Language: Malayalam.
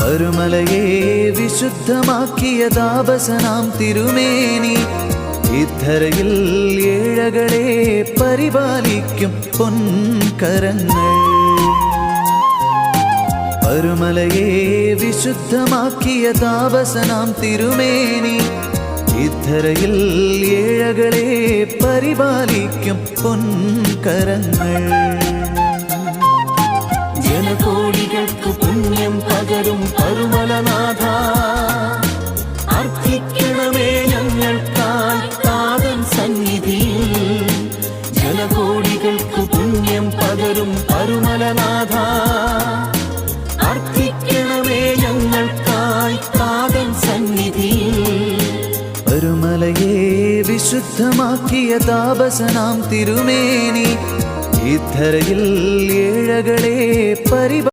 പരുമലയെ വിശുദ്ധമാക്കിയ താപസനാം തിരുമേനി ഇദ്ധരയിൽ ഏഴകളെ പരിപാലിക്കും പൊൻകരങ്ങൾ. പരുമലയെ വിശുദ്ധമാക്കിയ താപസനാം തിരുമേനി ഇദ്ധരയിൽ ഏഴകളെ പരിപാലിക്കും പൊൻകരങ്ങൾ. ജനകോടികൾക്ക് പുണ്യം പകരും പരുമലനാഥ, അർപ്പിക്കണമേ ഞങ്ങൾക്കായി താതൻ സന്നിധിയിൽ. ജനകോടികൾക്ക് പുണ്യം പകരും പരുമലനാഥ, അർപ്പിക്കണമേ ഞങ്ങൾക്കായി താതൻ സന്നിധിയിൽ. പരുമലയെ വിശുദ്ധമാക്കിയ താപസനാം തിരുമേനി ഇദ്ധരയിൽ ഏഴകളെ